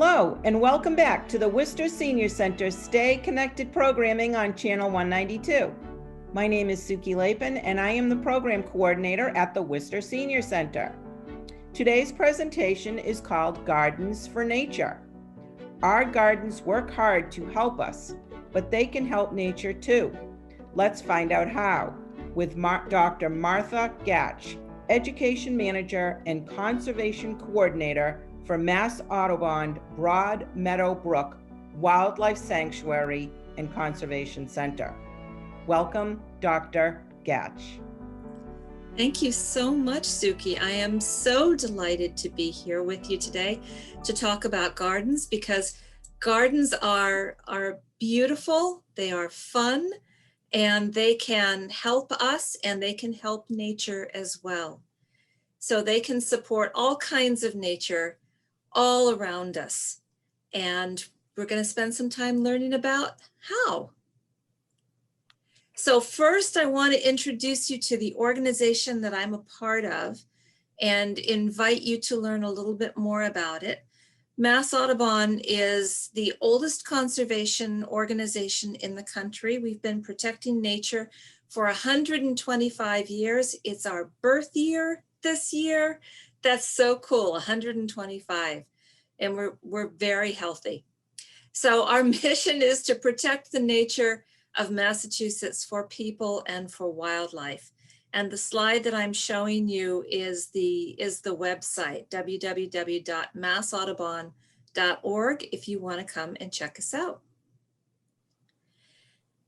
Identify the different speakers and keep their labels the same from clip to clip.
Speaker 1: Hello, and welcome back to the Worcester Senior Center Stay Connected programming on Channel 192. My name is Suki Lapin, and I am the program coordinator at the Worcester Senior Center. Today's presentation is called Gardens for Nature. Our gardens work hard to help us, but they can help nature too. Let's find out how with Dr. Martha Gatch, Education Manager and Conservation Coordinator for Mass Audubon Broad Meadow Brook Wildlife Sanctuary and Conservation Center. Welcome, Dr. Gatch.
Speaker 2: Thank you so much, Suki. I am so delighted to be here with you today to talk about gardens, because gardens are beautiful, they are fun, and they can help us and they can help nature as well. So they can support all kinds of nature all around us. And we're going to spend some time learning about how. So first, I want to introduce you to the organization that I'm a part of and invite you to learn a little bit more about it. Mass Audubon is the oldest conservation organization in the country. We've been protecting nature for 125 years. It's our birth year this year. That's so cool, 125, and we're very healthy. So our mission is to protect the nature of Massachusetts for people and for wildlife. And the slide that I'm showing you is the website, www.massaudubon.org, if you want to come and check us out.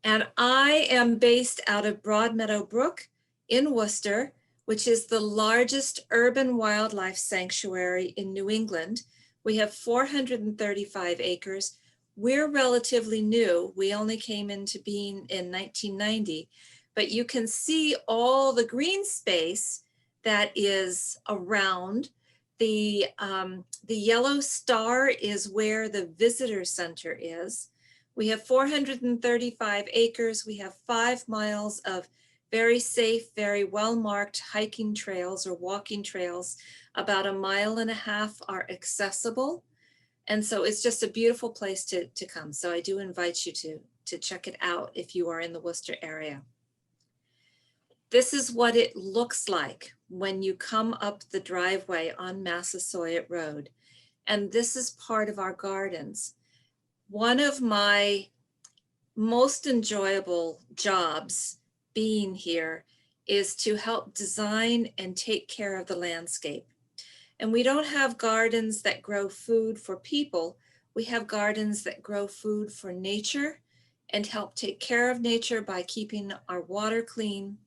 Speaker 2: And I am based out of Broad Meadow Brook in Worcester, which is the largest urban wildlife sanctuary in New England. We have 435 acres. We're relatively new. We only came into being in 1990, but you can see all the green space that is around. The yellow star is where the visitor center is. We have 435 acres. We have 5 miles of very safe, very well-marked hiking trails or walking trails. About 1.5 miles are accessible. And so it's just a beautiful place to come. So I do invite you to check it out if you are in the Worcester area. This is what it looks like when you come up the driveway on Massasoit Road. And this is part of our gardens. One of my most enjoyable jobs being here is to help design and take care of the landscape. And we don't have gardens that grow food for people. We have gardens that grow food for nature and help take care of nature by keeping our water clean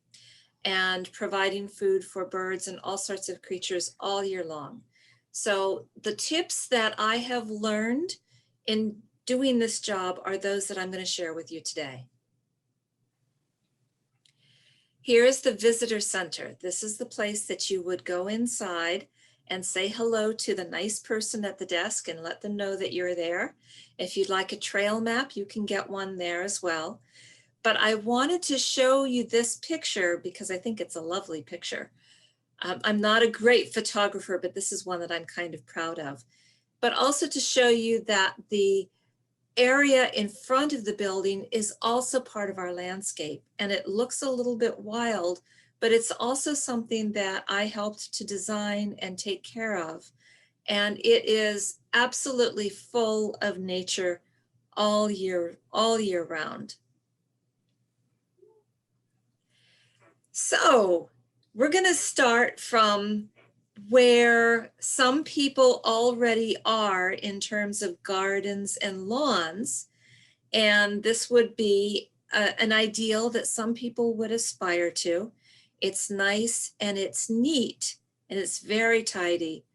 Speaker 2: and providing food for birds and all sorts of creatures all year long. So the tips that I have learned in doing this job are those that I'm going to share with you today. Here's the visitor center. This is the place that you would go inside and say hello to the nice person at the desk and let them know that you're there. If you'd like a trail map, you can get one there as well. But I wanted to show you this picture because I think it's a lovely picture. I'm not a great photographer, but this is one that I'm kind of proud of. But also to show you that the area in front of the building is also part of our landscape, and it looks a little bit wild, but it's also something that I helped to design and take care of. And it is absolutely full of nature all year round. So we're going to start from where some people already are in terms of gardens and lawns. And this would be an ideal that some people would aspire to. It's nice and it's neat and it's very tidy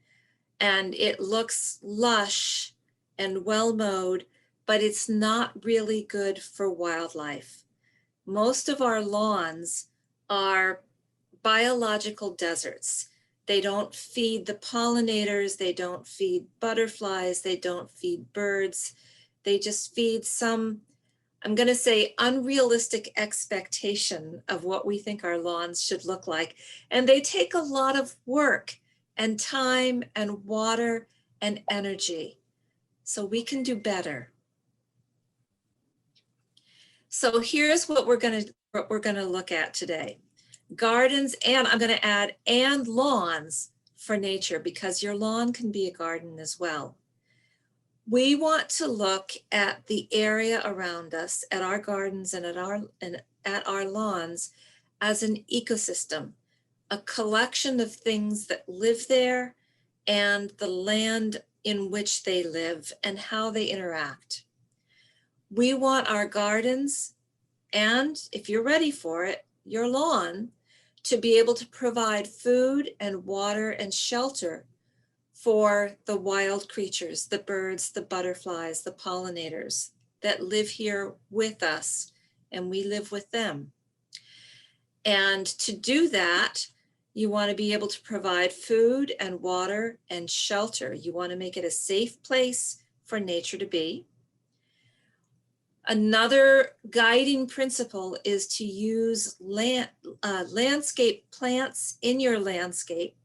Speaker 2: and it looks lush and well mowed, but it's not really good for wildlife. Most of our lawns are biological deserts. They don't feed the pollinators, they don't feed butterflies, they don't feed birds. They just feed some, I'm going to say, unrealistic expectation of what we think our lawns should look like. And they take a lot of work and time and water and energy. so we can do better. So here's what we're going to look at today. Gardens, and I'm going to add and lawns for nature, because your lawn can be a garden as well. We want to look at the area around us, at our gardens and at our lawns, as an ecosystem, a collection of things that live there and the land in which they live and how they interact. We want our gardens, and if you're ready for it, your lawn, to be able to provide food and water and shelter for the wild creatures, the birds, the butterflies, the pollinators that live here with us, and we live with them. And to do that, you want to be able to provide food and water and shelter. You want to make it a safe place for nature to be. Another guiding principle is to use landscape plants in your landscape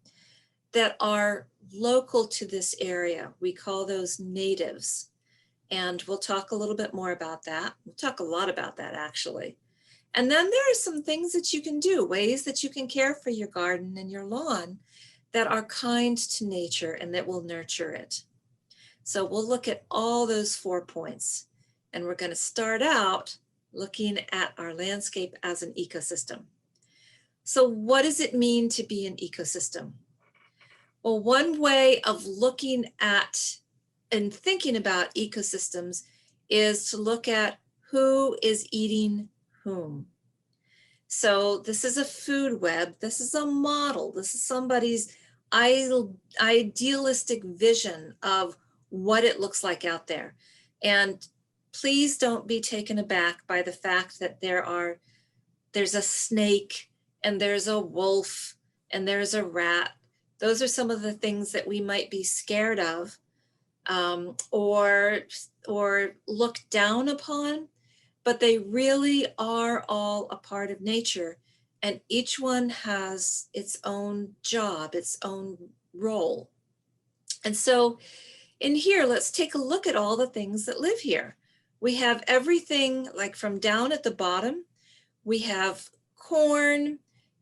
Speaker 2: that are local to this area. We call those natives. And we'll talk a little bit more about that. We'll talk a lot about that, actually. And then there are some things that you can do, ways that you can care for your garden and your lawn that are kind to nature and that will nurture it. So we'll look at all those 4 points. And we're going to start out looking at our landscape as an ecosystem. So what does it mean to be an ecosystem? Well, one way of looking at and thinking about ecosystems is to look at who is eating whom. So this is a food web. This is a model. This is somebody's idealistic vision of what it looks like out there. And please don't be taken aback by the fact that there's a snake and there's a wolf and there's a rat. Those are some of the things that we might be scared of or look down upon, but they really are all a part of nature, and each one has its own job, its own role. And so in here, let's take a look at all the things that live here. We have everything, like from down at the bottom, we have corn,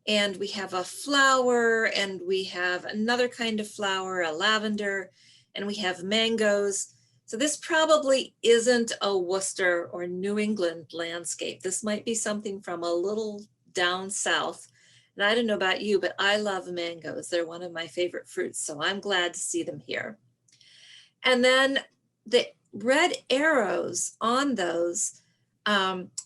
Speaker 2: and we have a flower, and we have another kind of flower, a lavender, and we have mangoes. So this probably isn't a Worcester or New England landscape. This might be something from a little down south. And I don't know about you, but I love mangoes. They're one of my favorite fruits, so I'm glad to see them here. And then the red arrows on those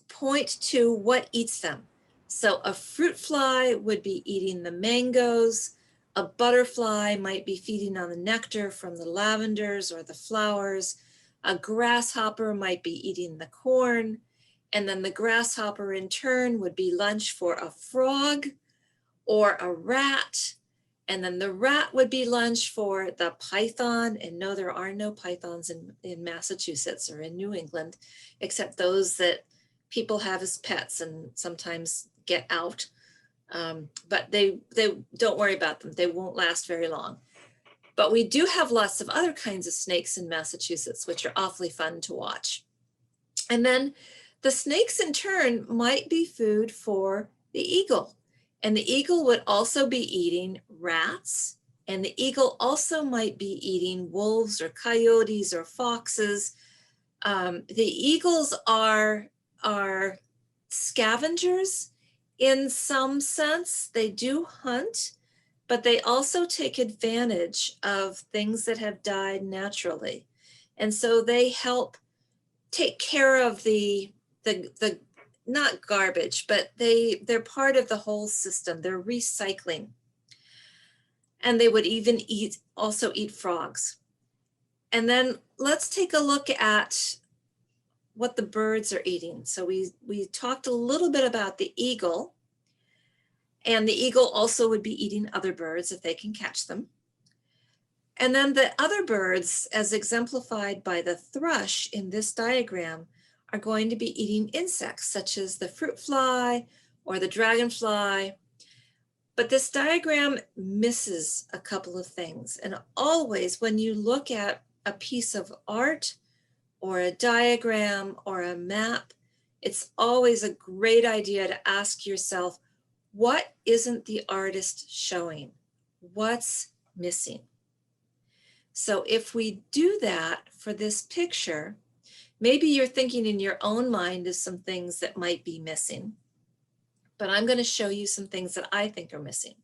Speaker 2: point to what eats them. So a fruit fly would be eating the mangoes. A butterfly might be feeding on the nectar from the lavenders or the flowers. A grasshopper might be eating the corn. And then the grasshopper in turn would be lunch for a frog or a rat. And then the rat would be lunch for the python. And no, there are no pythons in Massachusetts or in New England, except those that people have as pets and sometimes get out. But they don't worry about them. They won't last very long. But we do have lots of other kinds of snakes in Massachusetts, which are awfully fun to watch. And then the snakes in turn might be food for the eagle. And the eagle would also be eating rats. And the eagle also might be eating wolves or coyotes or foxes. The eagles are scavengers in some sense. They do hunt, but they also take advantage of things that have died naturally. And so they help take care of the not garbage, but they're part of the whole system. They're recycling. And they would even also eat frogs. And then let's take a look at what the birds are eating. So we talked a little bit about the eagle, and the eagle also would be eating other birds if they can catch them. And then the other birds, as exemplified by the thrush in this diagram, are going to be eating insects such as the fruit fly or the dragonfly. But this diagram misses a couple of things. And always when you look at a piece of art or a diagram or a map, it's always a great idea to ask yourself, what isn't the artist showing? What's missing? So if we do that for this picture, maybe you're thinking in your own mind of some things that might be missing, but I'm going to show you some things that I think are missing.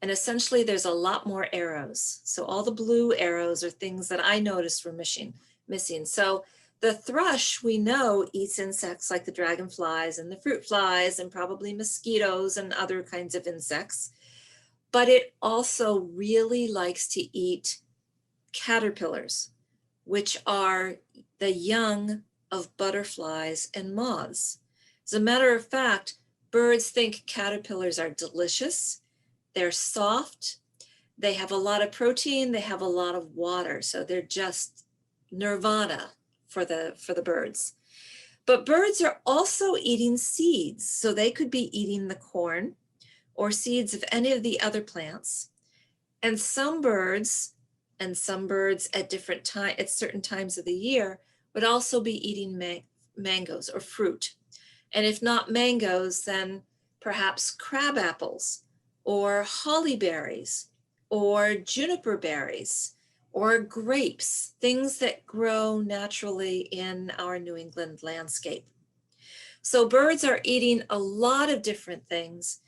Speaker 2: And essentially there's a lot more arrows. So all the blue arrows are things that I noticed were missing. So the thrush, we know, eats insects like the dragonflies and the fruit flies and probably mosquitoes and other kinds of insects. But it also really likes to eat caterpillars, which are the young of butterflies and moths. As a matter of fact, birds think caterpillars are delicious. They're soft. They have a lot of protein. They have a lot of water. So they're just nirvana for the birds. But birds are also eating seeds. So they could be eating the corn or seeds of any of the other plants. And some birds at certain times of the year would also be eating mangoes or fruit. And if not mangoes, then perhaps crab apples or holly berries or juniper berries or grapes, things that grow naturally in our New England landscape. So birds are eating a lot of different things,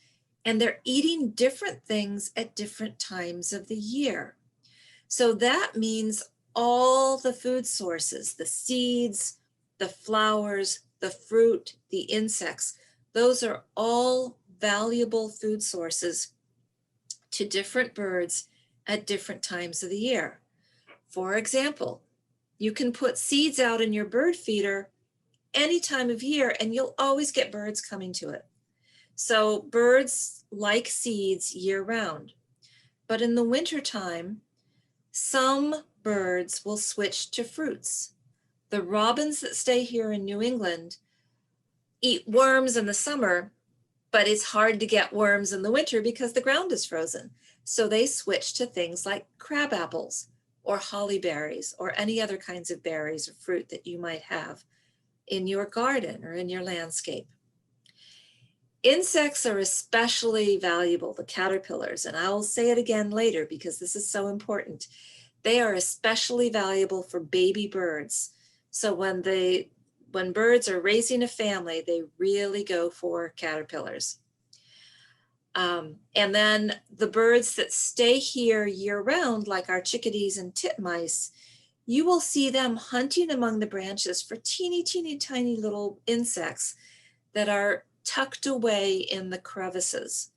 Speaker 2: and they're eating different things at different times of the year. So that means all the food sources, the seeds, the flowers, the fruit, the insects, those are all valuable food sources to different birds at different times of the year. For example, you can put seeds out in your bird feeder any time of year and you'll always get birds coming to it. So birds like seeds year round. But in the wintertime, some birds will switch to fruits. The robins that stay here in New England eat worms in the summer, but it's hard to get worms in the winter because the ground is frozen. So they switch to things like crab apples or holly berries or any other kinds of berries or fruit that you might have in your garden or in your landscape. Insects are especially valuable, the caterpillars, and I'll say it again later because this is so important. They are especially valuable for baby birds. So when birds are raising a family, they really go for caterpillars. And then the birds that stay here year round, like our chickadees and titmice, you will see them hunting among the branches for teeny, teeny, tiny little insects that are tucked away in the crevices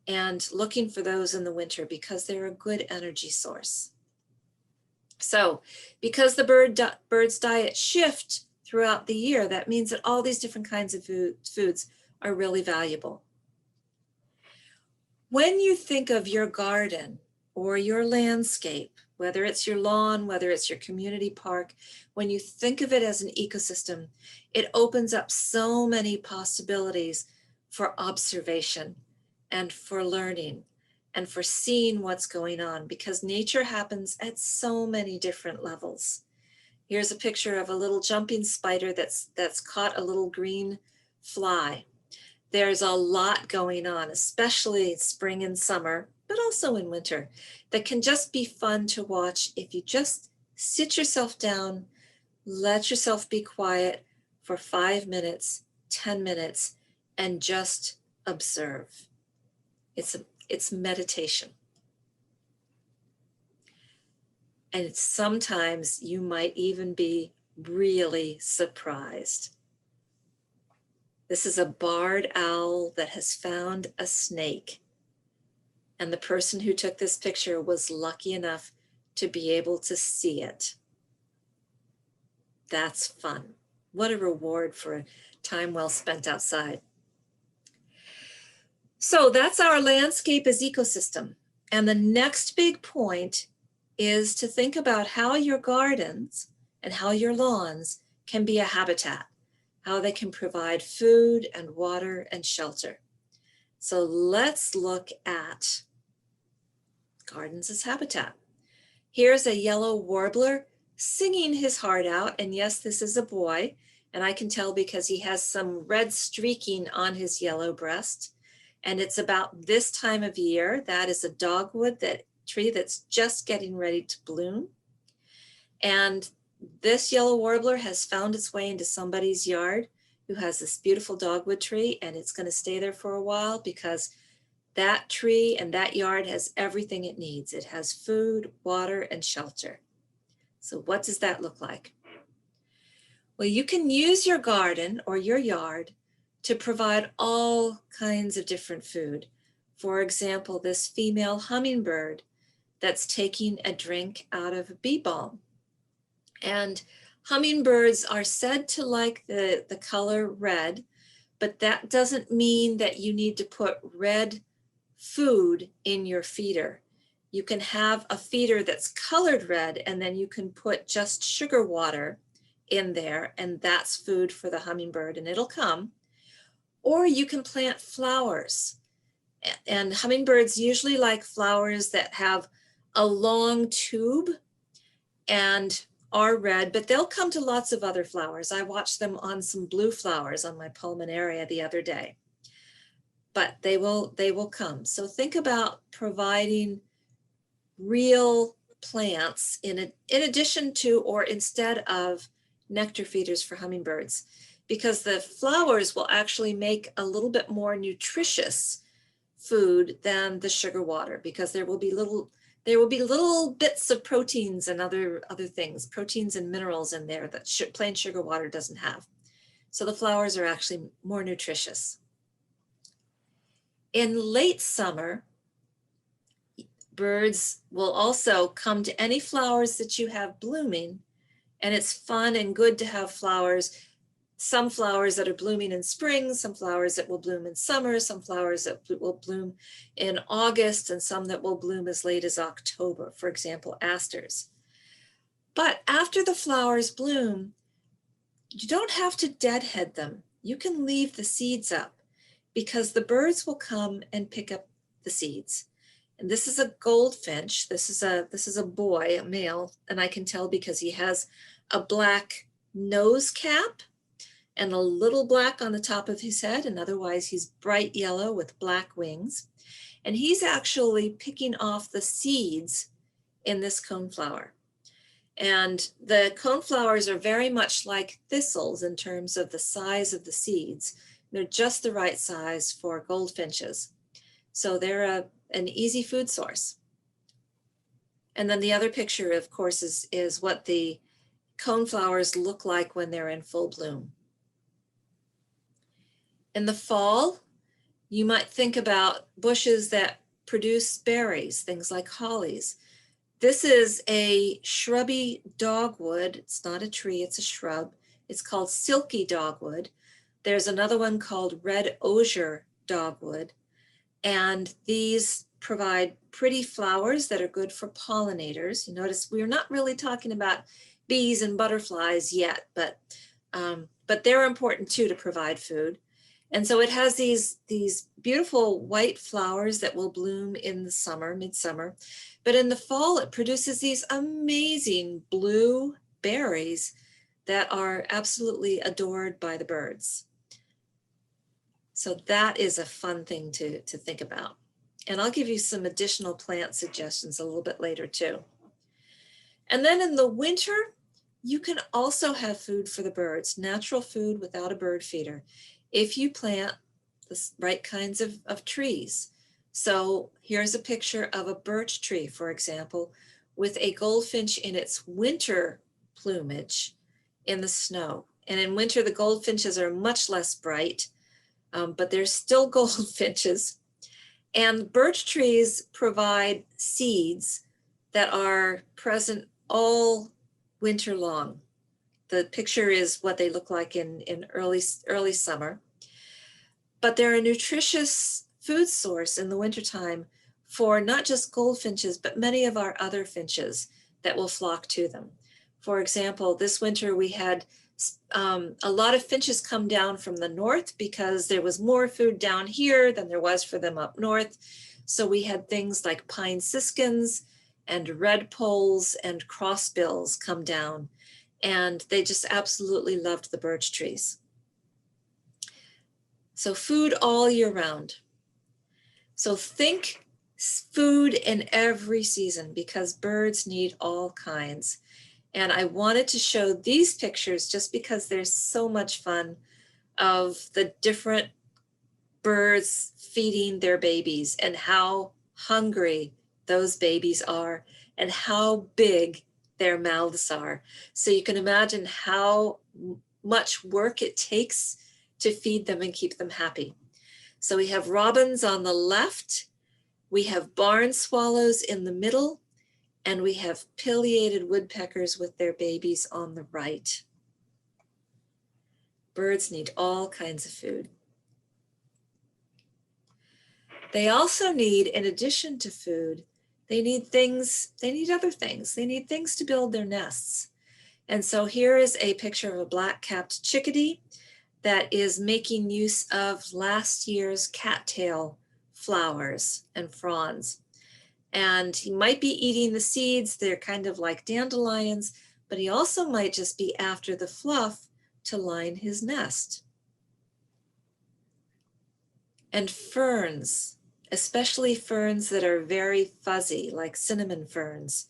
Speaker 2: and looking for those in the winter because they're a good energy source. So because the bird's diet shift throughout the year, that means that all these different kinds of foods are really valuable. When you think of your garden or your landscape, whether it's your lawn, whether it's your community park, when you think of it as an ecosystem, it opens up so many possibilities for observation and for learning and for seeing what's going on, because nature happens at so many different levels. Here's a picture of a little jumping spider that's caught a little green fly. There's a lot going on, especially spring and summer, but also in winter, that can just be fun to watch if you just sit yourself down, let yourself be quiet for 5 minutes, 10 minutes, and just observe. It's meditation. And sometimes you might even be really surprised. This is a barred owl that has found a snake. And the person who took this picture was lucky enough to be able to see it. That's fun. What a reward for a time well spent outside. So that's our landscape as ecosystem. And the next big point is to think about how your gardens and how your lawns can be a habitat, how they can provide food and water and shelter. So let's look at gardens as habitat. Here's a yellow warbler singing his heart out. And yes, this is a boy. And I can tell because he has some red streaking on his yellow breast. And it's about this time of year. That is a dogwood tree that's just getting ready to bloom. And this yellow warbler has found its way into somebody's yard who has this beautiful dogwood tree, and it's going to stay there for a while because that tree and that yard has everything it needs. It has food, water, and shelter. So what does that look like? Well, you can use your garden or your yard to provide all kinds of different food. For example, this female hummingbird that's taking a drink out of a bee balm. And hummingbirds are said to like the color red, but that doesn't mean that you need to put red food in your feeder. You can have a feeder that's colored red, and then you can put just sugar water in there, and that's food for the hummingbird, and it'll come. Or you can plant flowers. And hummingbirds usually like flowers that have a long tube and are red, but they'll come to lots of other flowers. I watched them on some blue flowers on my pulmonaria the other day, but they will come. So think about providing real plants in addition to or instead of nectar feeders for hummingbirds, because the flowers will actually make a little bit more nutritious food than the sugar water, because there will be little bits of proteins and other things, proteins and minerals in there that plain sugar water doesn't have. So the flowers are actually more nutritious. In late summer, birds will also come to any flowers that you have blooming, and it's fun and good to have flowers. Some flowers that are blooming in spring, some flowers that will bloom in summer, some flowers that will bloom in August, and some that will bloom as late as October, for example, asters. But after the flowers bloom, you don't have to deadhead them. You can leave the seeds up because the birds will come and pick up the seeds. And this is a goldfinch. This is a boy, a male, and I can tell because he has a black nose cap and a little black on the top of his head, and otherwise he's bright yellow with black wings. And he's actually picking off the seeds in this coneflower. And the coneflowers are very much like thistles in terms of the size of the seeds. They're just the right size for goldfinches. So they're an easy food source. And then the other picture, of course, is what the coneflowers look like when they're in full bloom. In the fall, you might think about bushes that produce berries, things like hollies. This is a shrubby dogwood. It's not a tree, it's a shrub. It's called silky dogwood. There's another one called red osier dogwood. And these provide pretty flowers that are good for pollinators. You notice we're not really talking about bees and butterflies yet, but they're important too to provide food. And so it has these beautiful white flowers that will bloom in the summer, midsummer. But in the fall, it produces these amazing blue berries that are absolutely adored by the birds. So that is a fun thing to think about. And I'll give you some additional plant suggestions a little bit later too. And then in the winter, you can also have food for the birds, natural food without a bird feeder, if you plant the right kinds of trees. So here's a picture of a birch tree, for example, with a goldfinch in its winter plumage in the snow. And in winter, the goldfinches are much less bright, but they're still goldfinches. And birch trees provide seeds that are present all winter long. The picture is what they look like in early summer. But they're a nutritious food source in the wintertime for not just goldfinches, but many of our other finches that will flock to them. For example, this winter we had a lot of finches come down from the north because there was more food down here than there was for them up north. So we had things like pine siskins and redpolls and crossbills come down, and they just absolutely loved the birch trees. So food all year round. So think food in every season, because birds need all kinds. And I wanted to show these pictures just because there's so much fun of the different birds feeding their babies and how hungry those babies are and how big their mouths are. So you can imagine how much work it takes to feed them and keep them happy. So we have robins on the left, we have barn swallows in the middle, and we have pileated woodpeckers with their babies on the right. Birds need all kinds of food. They also need, in addition to food, they need other things. They need things to build their nests. And so here is a picture of a black-capped chickadee that is making use of last year's cattail flowers and fronds. And he might be eating the seeds. They're kind of like dandelions, but he also might just be after the fluff to line his nest. And ferns, especially ferns that are very fuzzy, like cinnamon ferns,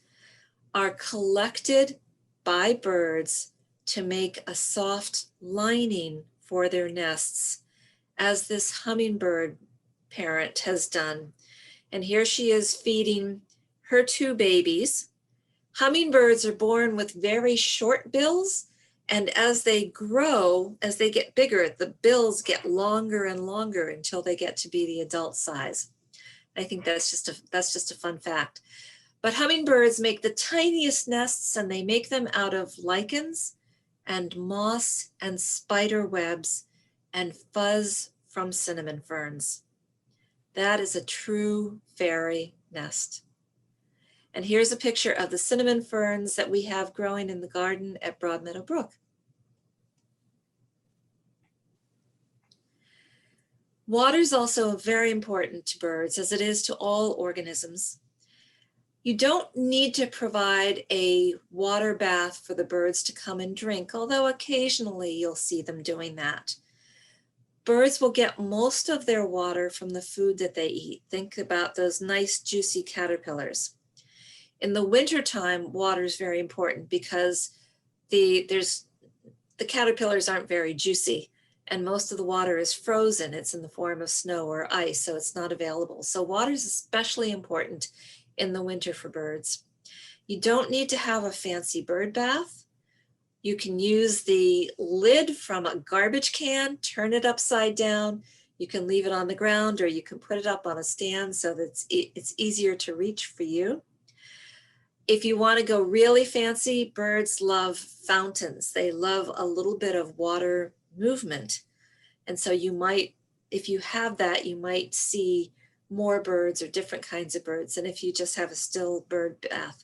Speaker 2: are collected by birds to make a soft lining for their nests, as this hummingbird parent has done. And here she is feeding her two babies. Hummingbirds are born with very short bills, and as they grow, as they get bigger, the bills get longer and longer until they get to be the adult size. I think that's just a fun fact. But hummingbirds make the tiniest nests, and they make them out of lichens and moss and spider webs and fuzz from cinnamon ferns. That is a true fairy nest. And here's a picture of the cinnamon ferns that we have growing in the garden at Broad Meadow Brook. Water is also very important to birds, as it is to all organisms. You don't need to provide a water bath for the birds to come and drink, although occasionally you'll see them doing that. Birds will get most of their water from the food that they eat. Think about those nice juicy caterpillars. In the wintertime, water is very important because the caterpillars aren't very juicy, and most of the water is frozen. It's in the form of snow or ice, so it's not available. So water is especially important in the winter for birds. You don't need to have a fancy bird bath. You can use the lid from a garbage can, turn it upside down. You can leave it on the ground, or you can put it up on a stand so that it's easier to reach for you. If you want to go really fancy, birds love fountains. They love a little bit of water movement. And so you might, if you have that, you might see more birds or different kinds of birds than if you just have a still bird bath.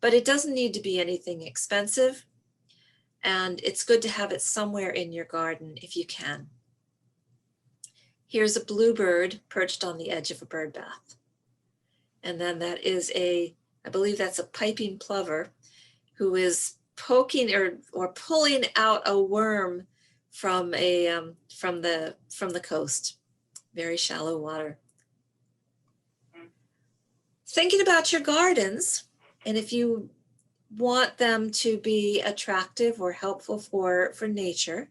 Speaker 2: But it doesn't need to be anything expensive. And it's good to have it somewhere in your garden if you can. Here's a bluebird perched on the edge of a bird bath. And then that is I believe that's a piping plover who is poking or pulling out a worm from the coast. Very shallow water. Thinking about your gardens, and if you want them to be attractive or helpful for nature,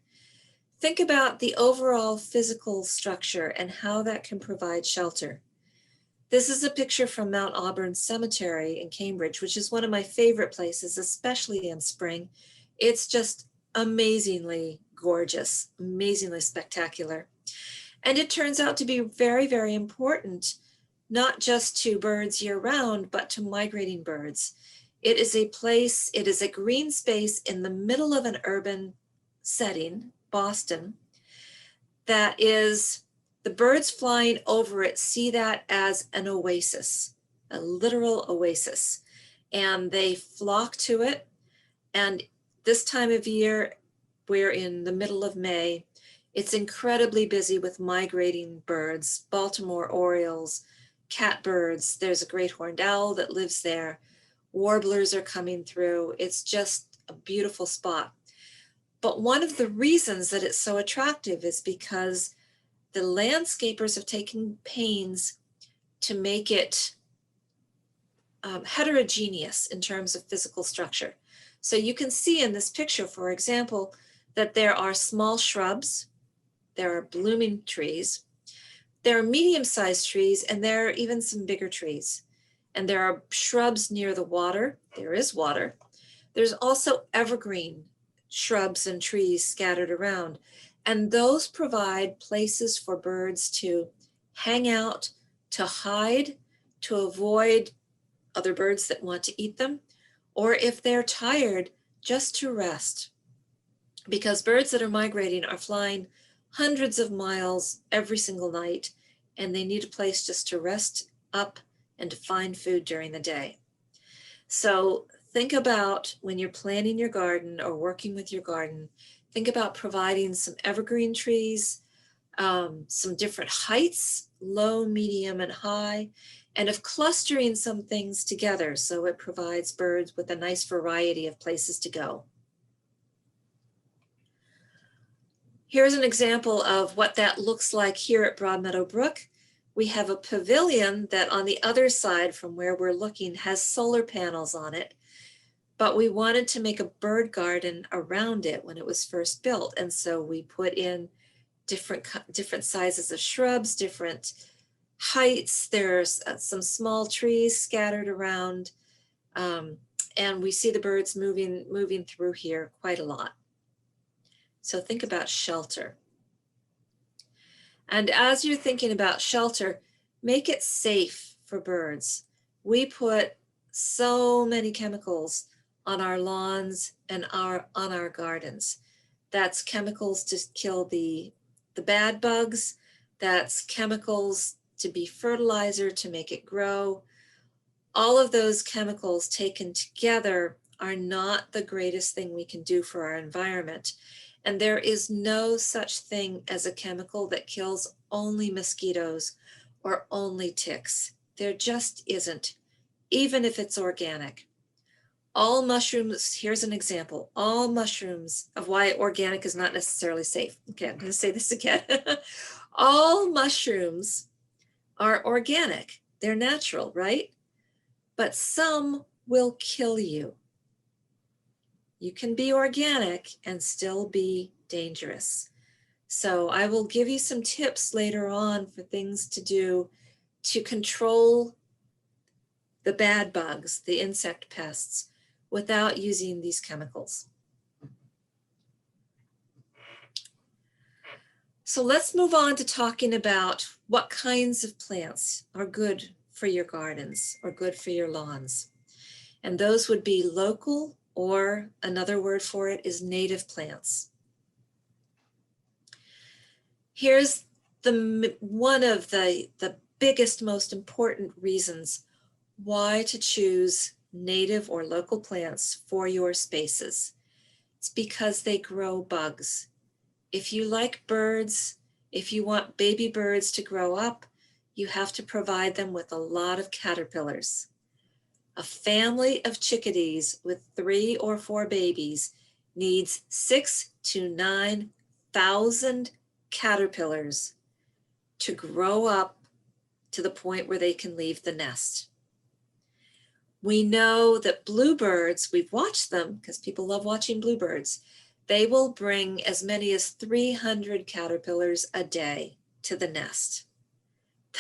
Speaker 2: think about the overall physical structure and how that can provide shelter. This is a picture from Mount Auburn Cemetery in Cambridge, which is one of my favorite places, especially in spring. It's just amazingly gorgeous, amazingly spectacular. And it turns out to be very, very important, not just to birds year round, but to migrating birds. It is a green space in the middle of an urban setting, Boston, that is, the birds flying over it see that as an oasis, a literal oasis. And they flock to it. And this time of year, we're in the middle of May, it's incredibly busy with migrating birds, Baltimore orioles, catbirds. There's a great horned owl that lives there. Warblers are coming through. It's just a beautiful spot. But one of the reasons that it's so attractive is because the landscapers have taken pains to make it heterogeneous in terms of physical structure. So you can see in this picture, for example, that there are small shrubs, there are blooming trees, there are medium-sized trees, and there are even some bigger trees. And there are shrubs near the water. There is water. There's also evergreen shrubs and trees scattered around. And those provide places for birds to hang out, to hide, to avoid other birds that want to eat them, or if they're tired, just to rest. Because birds that are migrating are flying hundreds of miles every single night, and they need a place just to rest up and to find food during the day. So think about when you're planning your garden or working with your garden, think about providing some evergreen trees, some different heights, low, medium, and high, and of clustering some things together so it provides birds with a nice variety of places to go. Here's an example of what that looks like here at Broadmeadow Brook. We have a pavilion that on the other side from where we're looking has solar panels on it, but we wanted to make a bird garden around it when it was first built. And so we put in different sizes of shrubs, different heights. There's some small trees scattered around, and we see the birds moving through here quite a lot. So think about shelter. And as you're thinking about shelter, make it safe for birds. We put so many chemicals on our lawns and on our gardens. That's chemicals to kill the bad bugs. That's chemicals to be fertilizer to make it grow. All of those chemicals taken together are not the greatest thing we can do for our environment. And there is no such thing as a chemical that kills only mosquitoes or only ticks. There just isn't, even if it's organic. All mushrooms, here's an example, all mushrooms of why organic is not necessarily safe. Okay, I'm going to say this again. All mushrooms are organic. They're natural, right? But some will kill you. You can be organic and still be dangerous. So I will give you some tips later on for things to do to control the bad bugs, the insect pests, without using these chemicals. So let's move on to talking about what kinds of plants are good for your gardens or good for your lawns. And those would be local, or another word for it is native plants. Here's one of the biggest, most important reasons why to choose native or local plants for your spaces. It's because they grow bugs. If you like birds, if you want baby birds to grow up, you have to provide them with a lot of caterpillars. A family of chickadees with 3 or 4 babies needs 6,000 to 9,000 caterpillars to grow up to the point where they can leave the nest. We know that bluebirds, we've watched them because people love watching bluebirds, they will bring as many as 300 caterpillars a day to the nest.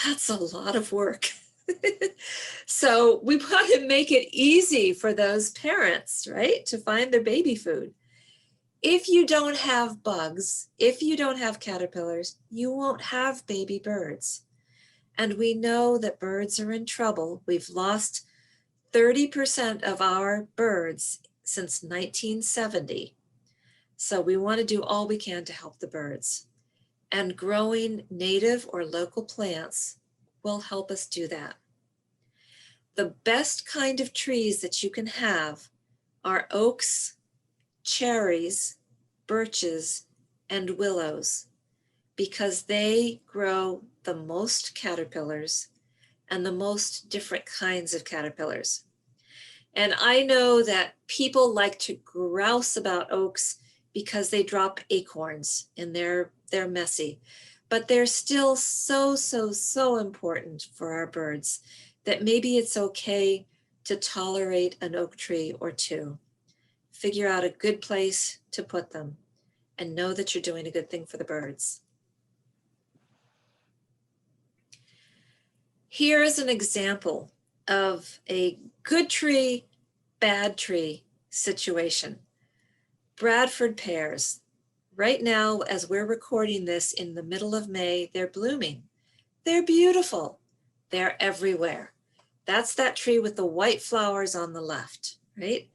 Speaker 2: That's a lot of work. So we want to make it easy for those parents, right, to find their baby food. If you don't have bugs, if you don't have caterpillars, you won't have baby birds. And we know that birds are in trouble. We've lost 30% of our birds since 1970. So we want to do all we can to help the birds. And growing native or local plants will help us do that. The best kind of trees that you can have are oaks, cherries, birches, and willows, because they grow the most caterpillars and the most different kinds of caterpillars. And I know that people like to grouse about oaks because they drop acorns and they're messy, but they're still so important for our birds that maybe it's okay to tolerate an oak tree or two. Figure out a good place to put them and know that you're doing a good thing for the birds. Here is an example of a good tree, bad tree situation. Bradford pears. Right now, as we're recording this in the middle of May, they're blooming. They're beautiful. They're everywhere. That's that tree with the white flowers on the left, right?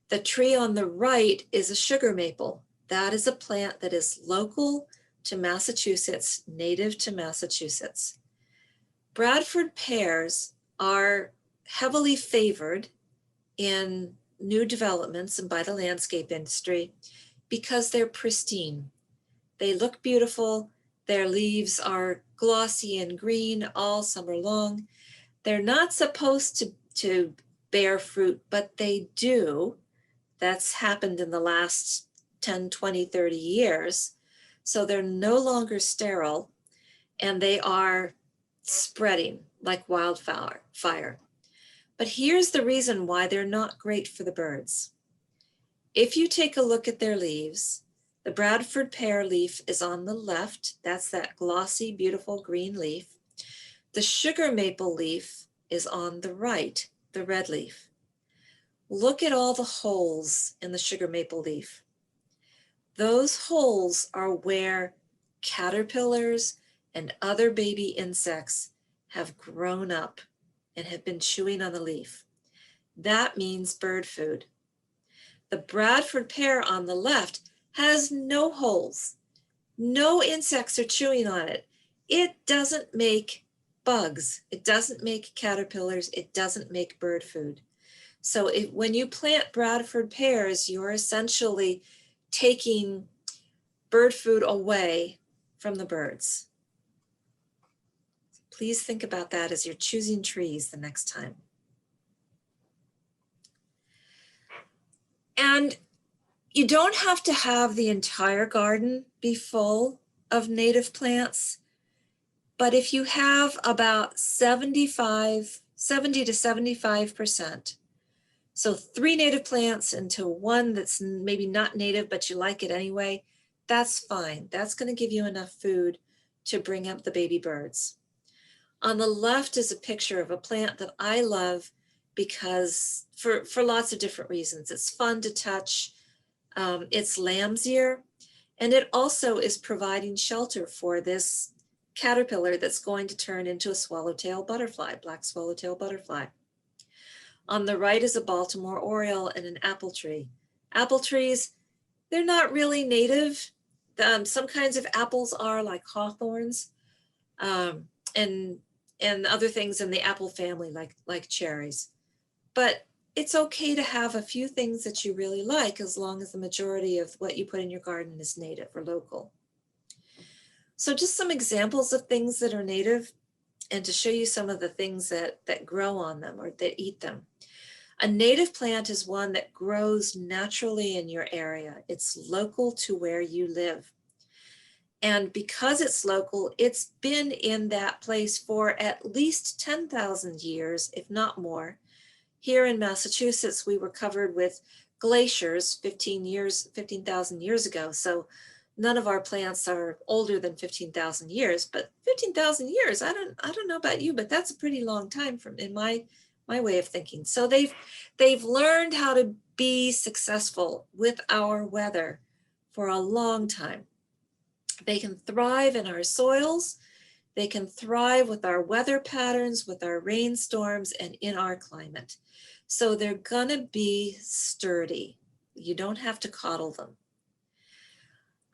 Speaker 2: The tree on the right is a sugar maple. That is a plant that is local to Massachusetts, native to Massachusetts. Bradford pears are heavily favored in new developments and by the landscape industry because they're pristine. They look beautiful. Their leaves are glossy and green all summer long. They're not supposed to bear fruit, but they do. That's happened in the last 10, 20, 30 years. So they're no longer sterile and they are spreading like wildfire. But here's the reason why they're not great for the birds. If you take a look at their leaves, the Bradford pear leaf is on the left. That's that glossy, beautiful green leaf. The sugar maple leaf is on the right, the red leaf. Look at all the holes in the sugar maple leaf. Those holes are where caterpillars and other baby insects have grown up and have been chewing on the leaf. That means bird food. The Bradford pear on the left has no holes. No insects are chewing on it. It doesn't make bugs. It doesn't make caterpillars. It doesn't make bird food. So when you plant Bradford pears, you're essentially taking bird food away from the birds. Please think about that as you're choosing trees the next time. And you don't have to have the entire garden be full of native plants, but if you have about 70 to 75%, so 3 native plants into one that's maybe not native, but you like it anyway, that's fine. That's going to give you enough food to bring up the baby birds. On the left is a picture of a plant that I love because for lots of different reasons. It's fun to touch. It's lamb's ear, and it also is providing shelter for this caterpillar that's going to turn into a swallowtail butterfly, black swallowtail butterfly. On the right is a Baltimore Oriole and an apple tree. Apple trees, they're not really native. Some kinds of apples are, like hawthorns, and other things in the apple family like cherries. But it's okay to have a few things that you really like as long as the majority of what you put in your garden is native or local. So just some examples of things that are native and to show you some of the things that grow on them or that eat them. A native plant is one that grows naturally in your area. It's local to where you live. And because it's local, it's been in that place for at least 10,000 years, if not more. Here in Massachusetts, we were covered with glaciers 15,000 years ago. So none of our plants are older than 15,000 years, but 15,000 years, I don't know about you, but that's a pretty long time in my way of thinking. So they've learned how to be successful with our weather for a long time. They can thrive in our soils. They can thrive with our weather patterns, with our rainstorms, and in our climate. So they're gonna be sturdy. You don't have to coddle them.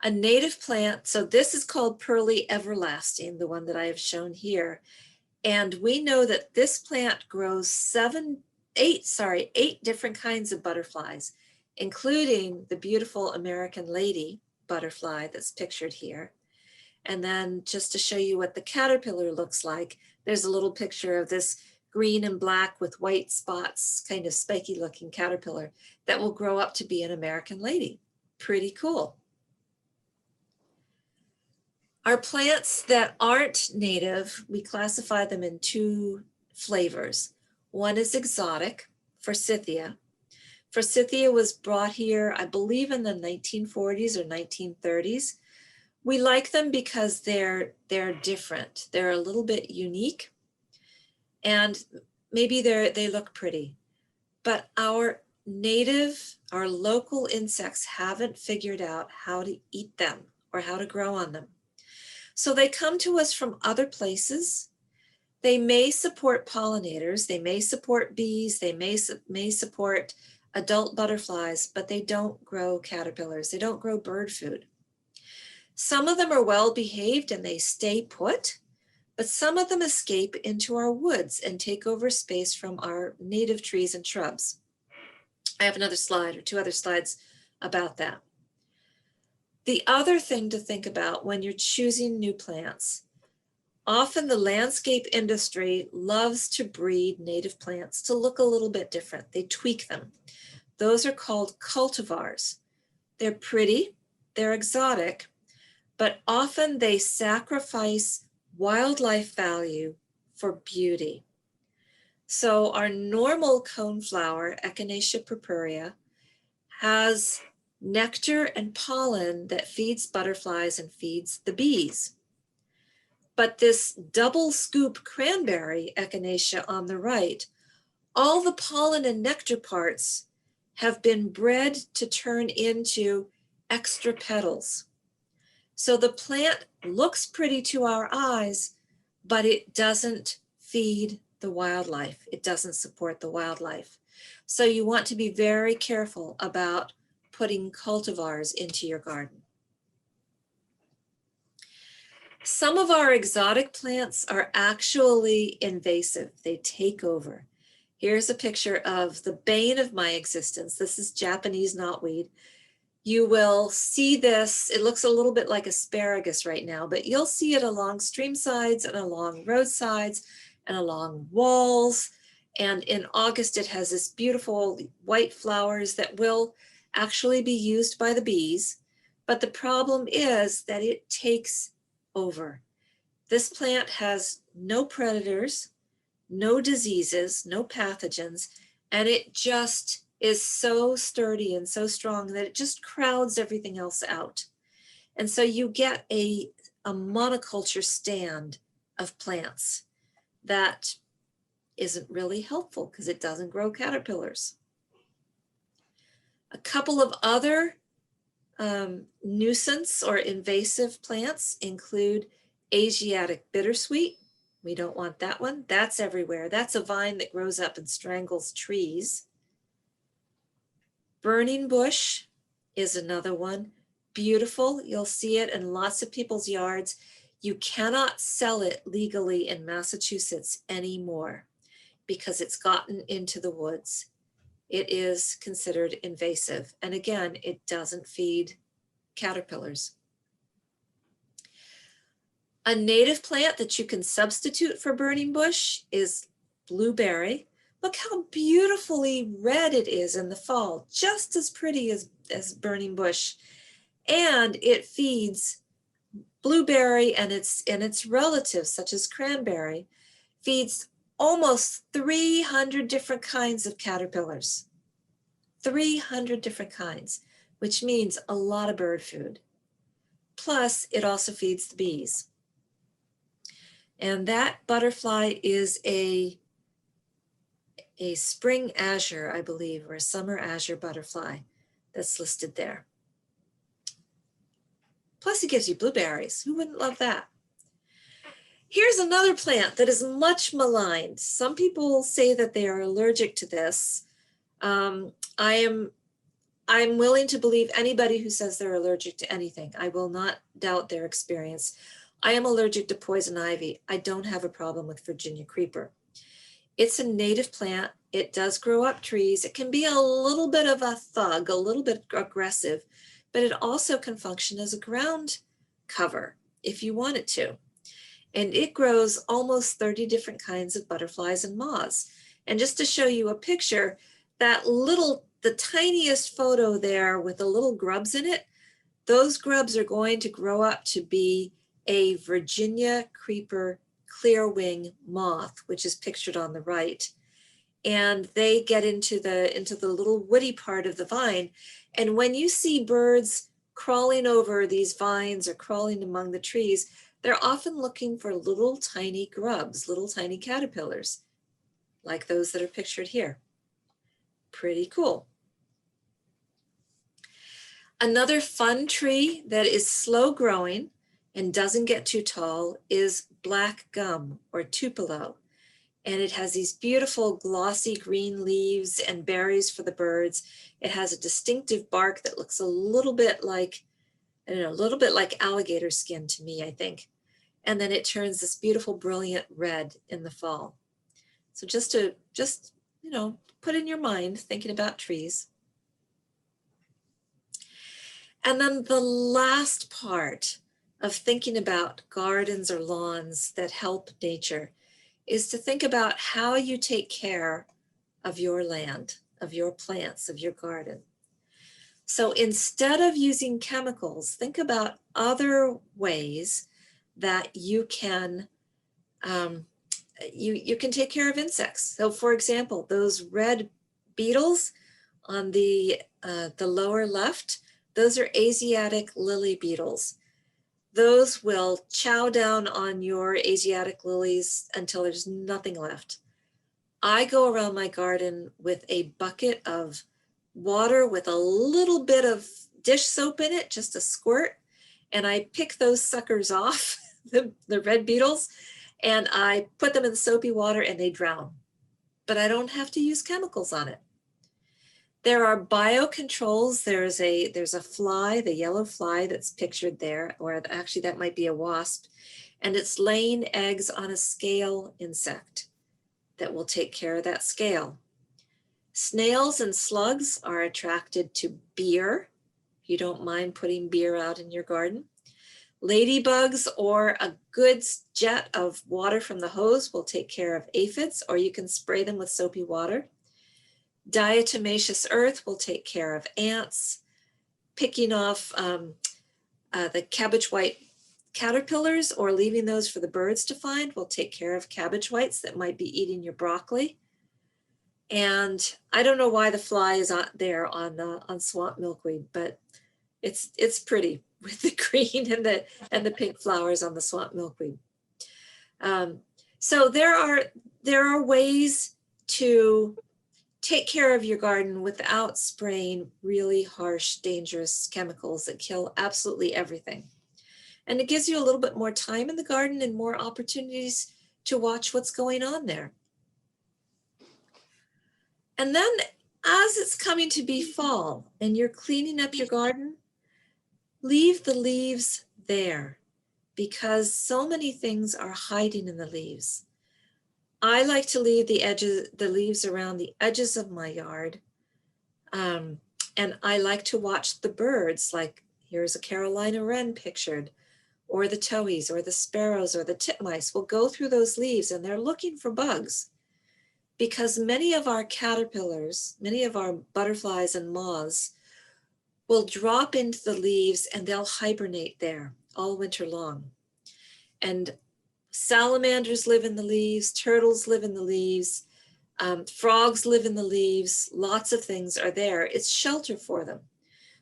Speaker 2: A native plant, so this is called Pearly Everlasting, the one that I have shown here. And we know that this plant grows 8 different kinds of butterflies, including the beautiful American lady butterfly that's pictured here. And then just to show you what the caterpillar looks like, there's a little picture of this green and black with white spots, kind of spiky looking caterpillar that will grow up to be an American lady. Pretty cool. Our plants that aren't native, we classify them in two flavors. One is exotic, Forsythia. Forsythia was brought here, I believe, in the 1940s or 1930s. We like them because they're different. They're a little bit unique, and maybe they look pretty. But our native, our local insects haven't figured out how to eat them or how to grow on them. So they come to us from other places. They may support pollinators, they may support bees, they may support adult butterflies, but they don't grow caterpillars, they don't grow bird food. Some of them are well behaved and they stay put, but some of them escape into our woods and take over space from our native trees and shrubs. I have another slide or two other slides about that. The other thing to think about when you're choosing new plants, often the landscape industry loves to breed native plants to look a little bit different. They tweak them. Those are called cultivars. They're pretty, they're exotic, but often they sacrifice wildlife value for beauty. So our normal coneflower, Echinacea purpurea, has nectar and pollen that feeds butterflies and feeds the bees. But this double scoop cranberry, Echinacea on the right, all the pollen and nectar parts have been bred to turn into extra petals. So the plant looks pretty to our eyes, but it doesn't feed the wildlife. It doesn't support the wildlife. So you want to be very careful about putting cultivars into your garden. Some of our exotic plants are actually invasive. They take over. Here's a picture of the bane of my existence. This is Japanese knotweed. You will see this, it looks a little bit like asparagus right now, but you'll see it along stream sides and along roadsides and along walls. And in August, it has this beautiful white flowers that will actually be used by the bees. But the problem is that it takes over. This plant has no predators, no diseases, no pathogens, and it just is so sturdy and so strong that it just crowds everything else out. And so you get a monoculture stand of plants that isn't really helpful because it doesn't grow caterpillars. A couple of other nuisance or invasive plants include Asiatic bittersweet. We don't want that one. That's everywhere. That's a vine that grows up and strangles trees. Burning bush is another one. Beautiful. You'll see it in lots of people's yards. You cannot sell it legally in Massachusetts anymore because it's gotten into the woods. It is considered invasive. And again, it doesn't feed caterpillars. A native plant that you can substitute for burning bush is blueberry. Look how beautifully red it is in the fall, just as pretty as burning bush. And it feeds blueberry and its relatives, such as cranberry, feeds almost 300 different kinds of caterpillars. 300 different kinds, which means a lot of bird food. Plus, it also feeds the bees. And that butterfly is a spring azure, I believe, or a summer azure butterfly that's listed there. Plus it gives you blueberries. Who wouldn't love that? Here's another plant that is much maligned. Some people say that they are allergic to this. I'm willing to believe anybody who says they're allergic to anything. I will not doubt their experience. I am allergic to poison ivy. I don't have a problem with Virginia creeper. It's a native plant. It does grow up trees. It can be a little bit of a thug, a little bit aggressive, but it also can function as a ground cover if you want it to. and it grows almost 30 different kinds of butterflies and moths. And just to show you a picture, the tiniest photo there with the little grubs in it, those grubs are going to grow up to be a Virginia creeper clearwing moth, which is pictured on the right. And they get into the little woody part of the vine. And when you see birds crawling over these vines or crawling among the trees, they're often looking for little tiny grubs, little tiny caterpillars, like those that are pictured here. Pretty cool. Another fun tree that is slow growing and doesn't get too tall is black gum or tupelo. And it has these beautiful glossy green leaves and berries for the birds. It has a distinctive bark that looks a little bit like, I don't know, a little bit like alligator skin to me, I think. And then it turns this beautiful, brilliant red in the fall. So just put in your mind, thinking about trees. And then the last part of thinking about gardens or lawns that help nature is to think about how you take care of your land, of your plants, of your garden. So instead of using chemicals, think about other ways that you can you can take care of insects. So for example, those red beetles on the lower left, those are Asiatic lily beetles. Those will chow down on your Asiatic lilies until there's nothing left. I go around my garden with a bucket of water with a little bit of dish soap in it, just a squirt, and I pick those suckers off, the red beetles, and I put them in the soapy water and they drown. But I don't have to use chemicals on it. There are biocontrols. There's a fly, the yellow fly that's pictured there, or actually that might be a wasp, and it's laying eggs on a scale insect that will take care of that scale. Snails and slugs are attracted to beer. You don't mind putting beer out in your garden. Ladybugs or a good jet of water from the hose will take care of aphids, or you can spray them with soapy water. Diatomaceous earth will take care of ants. Picking off the cabbage white caterpillars or leaving those for the birds to find will take care of cabbage whites that might be eating your broccoli. And I don't know why the fly is out there on swamp milkweed, but it's pretty with the green and the pink flowers on the swamp milkweed. So there are ways to take care of your garden without spraying really harsh, dangerous chemicals that kill absolutely everything. And it gives you a little bit more time in the garden and more opportunities to watch what's going on there. And then as it's coming to be fall and you're cleaning up your garden, leave the leaves there because so many things are hiding in the leaves. I like to leave the leaves around the edges of my yard. And I like to watch the birds, like here's a Carolina wren pictured, or the towhees, or the sparrows, or the titmice will go through those leaves and they're looking for bugs. Because many of our caterpillars, many of our butterflies and moths will drop into the leaves and they'll hibernate there all winter long. And salamanders live in the leaves, turtles live in the leaves, frogs live in the leaves, lots of things are there. It's shelter for them.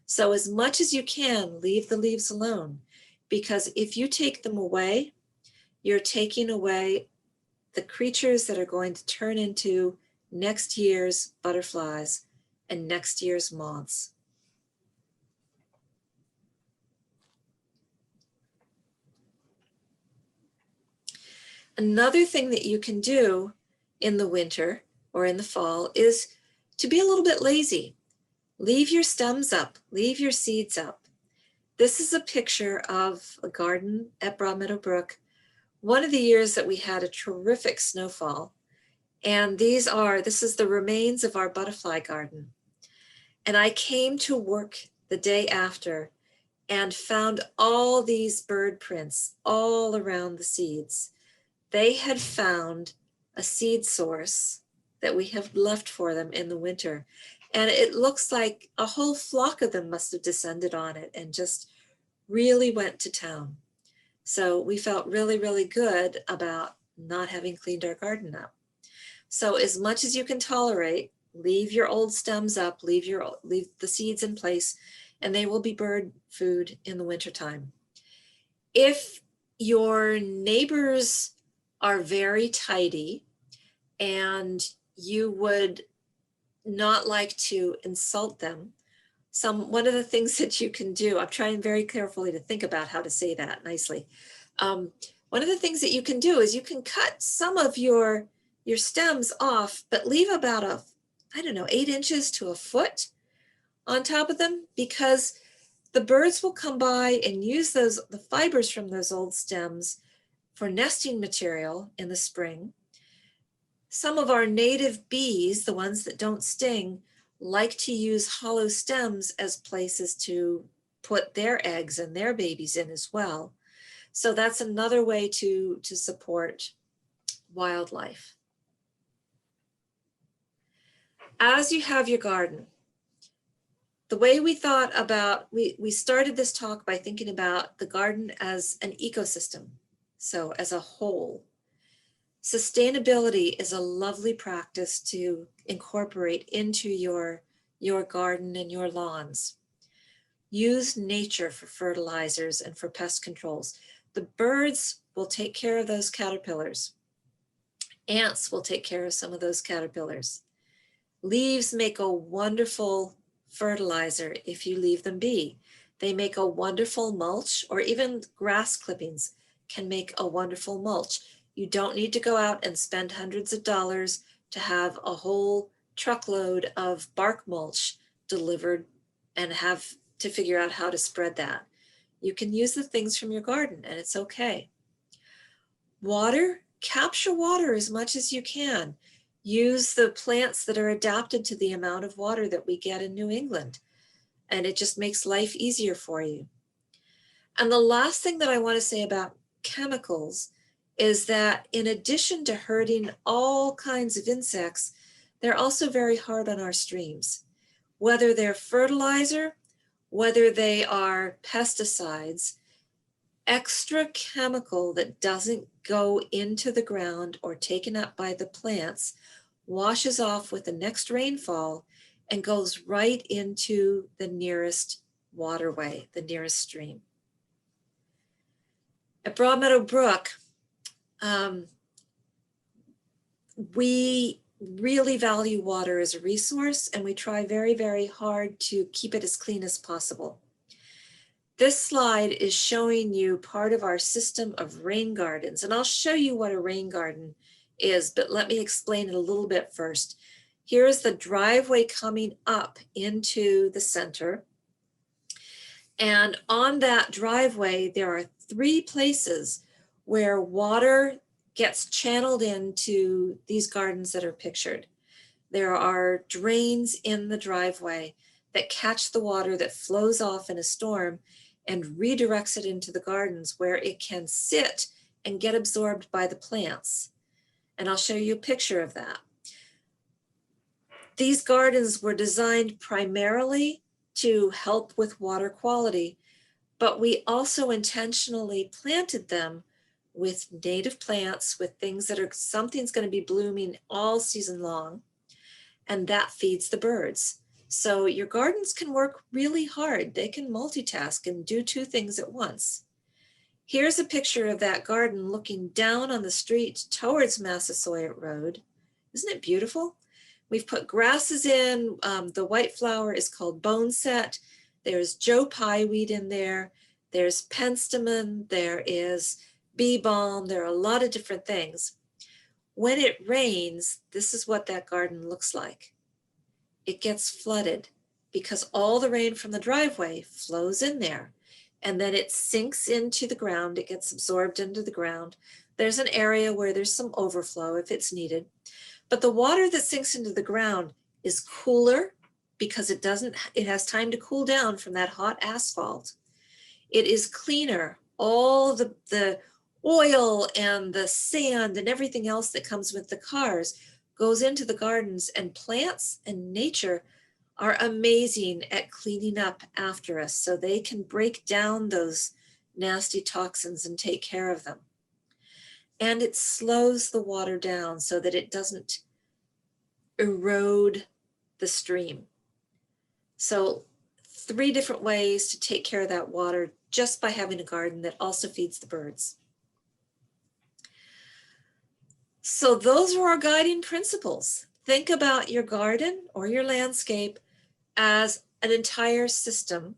Speaker 2: So as much as you can, leave the leaves alone, because if you take them away, you're taking away the creatures that are going to turn into next year's butterflies and next year's moths. Another thing that you can do in the winter or in the fall is to be a little bit lazy. Leave your stems up, leave your seeds up. This is a picture of a garden at Meadow Brook, one of the years that we had a terrific snowfall. And this is the remains of our butterfly garden. And I came to work the day after and found all these bird prints all around the seeds. They had found a seed source that we have left for them in the winter. And it looks like a whole flock of them must have descended on it and just really went to town. So we felt really, really good about not having cleaned our garden up. So as much as you can tolerate, leave your old stems up, leave the seeds in place, and they will be bird food in the wintertime. If your neighbors are very tidy and you would not like to insult them, one of the things that you can do, I'm trying very carefully to think about how to say that nicely. One of the things that you can do is you can cut some of your stems off, but leave about 8 inches to a foot on top of them, because the birds will come by and use the fibers from those old stems for nesting material in the spring. Some of our native bees, the ones that don't sting, like to use hollow stems as places to put their eggs and their babies in as well. So that's another way to support wildlife. As you have your garden, the way we thought about, we started this talk by thinking about the garden as an ecosystem, so as a whole. Sustainability is a lovely practice to incorporate into your garden and your lawns. Use nature for fertilizers and for pest controls. The birds will take care of those caterpillars. Ants will take care of some of those caterpillars. Leaves make a wonderful fertilizer if you leave them be. They make a wonderful mulch, or even grass clippings can make a wonderful mulch. You don't need to go out and spend hundreds of dollars to have a whole truckload of bark mulch delivered and have to figure out how to spread that. You can use the things from your garden and it's okay. Water, capture water as much as you can. Use the plants that are adapted to the amount of water that we get in New England, and it just makes life easier for you. And the last thing that I want to say about chemicals is that in addition to hurting all kinds of insects, they're also very hard on our streams. Whether they're fertilizer, whether they are pesticides, extra chemical that doesn't go into the ground or taken up by the plants washes off with the next rainfall and goes right into the nearest waterway, the nearest stream. At Broad Meadow Brook, we really value water as a resource, and we try very, very hard to keep it as clean as possible. This slide is showing you part of our system of rain gardens, and I'll show you what a rain garden is, but let me explain it a little bit first. Here is the driveway coming up into the center. And on that driveway, there are 3 places where water gets channeled into these gardens that are pictured. There are drains in the driveway that catch the water that flows off in a storm and redirects it into the gardens where it can sit and get absorbed by the plants. And I'll show you a picture of that. These gardens were designed primarily to help with water quality, but we also intentionally planted them with native plants, with things that something's going to be blooming all season long, and that feeds the birds. So your gardens can work really hard. They can multitask and do 2 things at once. Here's a picture of that garden looking down on the street towards Massasoit Road. Isn't it beautiful? We've put grasses in. The white flower is called boneset. There's Joe Pye weed in there. There's penstemon. There is bee balm. There are a lot of different things. When it rains, this is what that garden looks like. It gets flooded because all the rain from the driveway flows in there, and then it sinks into the ground. It gets absorbed into the ground. There's an area where there's some overflow if it's needed, but the water that sinks into the ground is cooler because it has time to cool down from that hot asphalt. It is cleaner. All the oil and the sand and everything else that comes with the cars goes into the gardens, and plants and nature are amazing at cleaning up after us, so they can break down those nasty toxins and take care of them. And it slows the water down so that it doesn't erode the stream. So 3 different ways to take care of that water just by having a garden that also feeds the birds. So those are our guiding principles. Think about your garden or your landscape as an entire system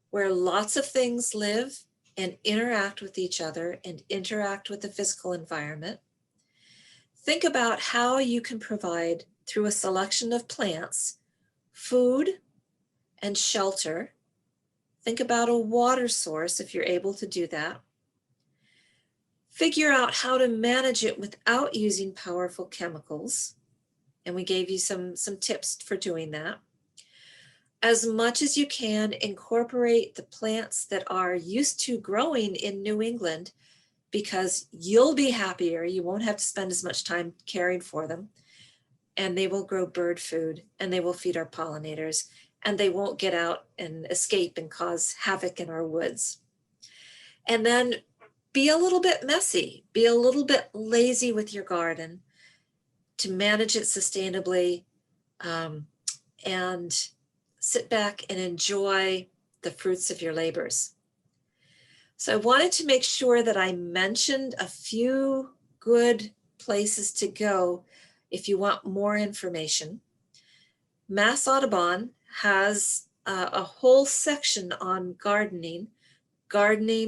Speaker 2: where lots of things live and interact with each other and interact with the physical environment. Think about how you can provide, through a selection of plants, food and shelter. Think about a water source if you're able to do that. Figure out how to manage it without using powerful chemicals. And we gave you some tips for doing that. As much as you can, incorporate the plants that are used to growing in New England, because you'll be happier. You won't have to spend as much time caring for them. And they will grow bird food, and they will feed our pollinators, and they won't get out and escape and cause havoc in our woods. And then be a little bit messy, be a little bit lazy with your garden to manage it sustainably, and sit back and enjoy the fruits of your labors. So I wanted to make sure that I mentioned a few good places to go if you want more information. Mass Audubon has a whole section on gardening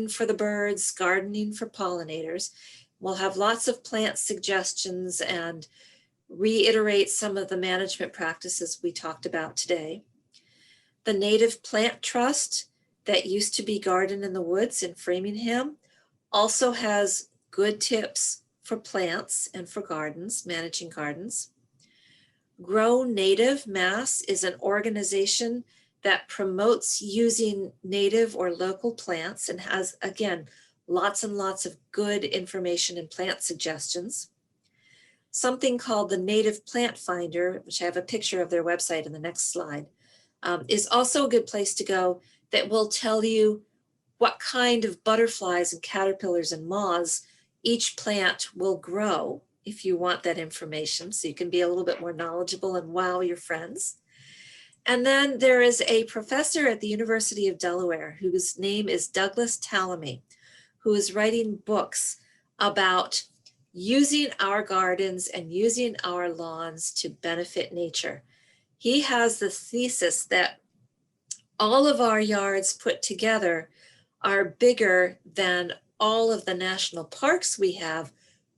Speaker 2: for the birds, gardening for pollinators. We'll have lots of plant suggestions and reiterate some of the management practices we talked about today. The Native Plant Trust that used to be Garden in the Woods in Framingham also has good tips for plants and for gardens, managing gardens. Grow Native Mass is an organization that promotes using native or local plants and has, again, lots and lots of good information and plant suggestions. Something called the Native Plant Finder, which I have a picture of their website in the next slide, is also a good place to go that will tell you what kind of butterflies and caterpillars and moths each plant will grow if you want that information, so you can be a little bit more knowledgeable and wow your friends. And then there is a professor at the University of Delaware whose name is Douglas Tallamy, who is writing books about using our gardens and using our lawns to benefit nature. He has the thesis that all of our yards put together are bigger than all of the national parks we have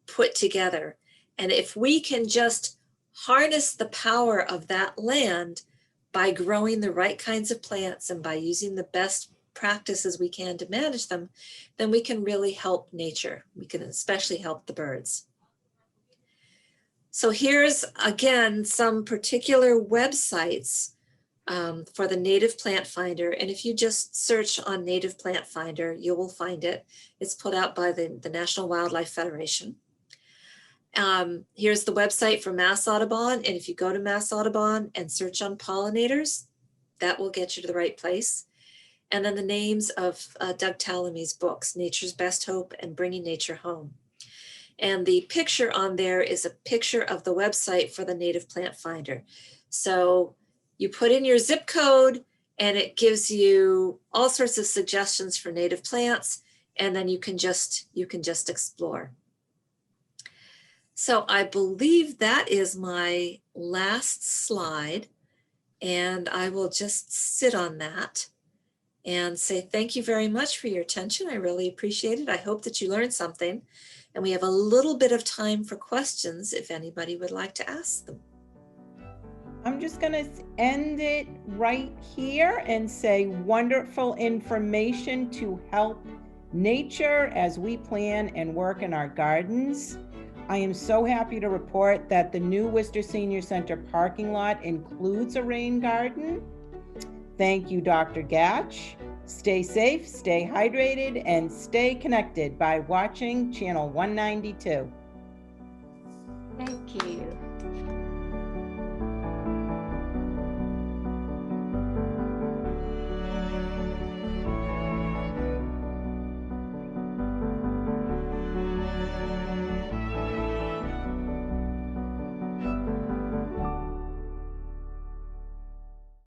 Speaker 2: put together. And if we can just harness the power of that land by growing the right kinds of plants and by using the best practices we can to manage them, then we can really help nature. We can especially help the birds. So here's, again, some particular websites for the Native Plant Finder. And if you just search on Native Plant Finder, you will find it. It's put out by the National Wildlife Federation. Here's the website for Mass Audubon. And if you go to Mass Audubon and search on pollinators, that will get you to the right place. And then the names of Doug Tallamy's books, Nature's Best Hope and Bringing Nature Home. And the picture on there is a picture of the website for the Native Plant Finder. So you put in your zip code and it gives you all sorts of suggestions for native plants, and then you can just explore. So I believe that is my last slide, and I will just sit on that and say thank you very much for your attention. I really appreciate it. I hope that you learned something, and we have a little bit of time for questions if anybody would like to ask them.
Speaker 1: I'm just going to end it right here and say wonderful information to help nature as we plan and work in our gardens. I am so happy to report that the new Worcester Senior Center parking lot includes a rain garden. Thank you, Dr. Gatch. Stay safe, stay hydrated, and stay connected by watching Channel 192.
Speaker 3: Thank you.